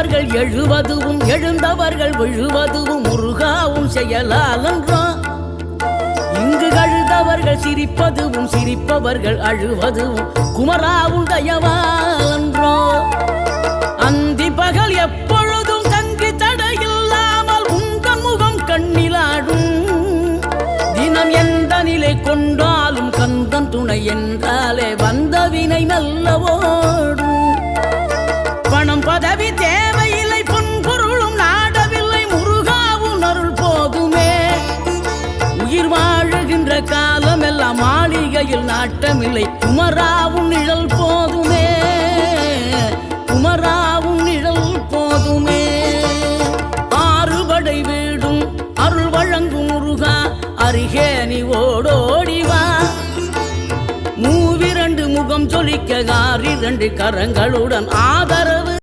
விழுந்தவர்கள் எழுவதுவும் எழுந்தவர்கள் விழுவதுவும் முருகாவும் செயலாலன்றோ. இங்கு அழுதவர்கள் சிரிப்பதுவும் சிரிப்பவர்கள் அழுவதுவும் குமராவும் தயவாலன்றோ. அந்தி பகல் எப்பொழுதும் தங்கி தடையில்லாமல் உங்கள் முகம் கண்ணிலாடும். தினம் எந்த நிலை கொண்டாலும் கந்தன் துணை என்றாலே வந்த வினை நல்லவோடும். பணம் பதவி தேவையில்லை பொன்பொருளும் நாடவில்லை முருகாவும் அருள் போதுமே. உயிர் வாழுகின்ற காலம் எல்லாம் மாளிகையில் நாட்டமில்லை குமராவும் நிழல் போதுமே. குமராவும் நிழல் போதுமே. ஆறுபடை வீடும் அருள் வழங்கும் முருகா அருகே நீ ஓடோடிவா. மூவிரண்டு முகம் சொலிக்க 6 கரங்களுடன் ஆதரவு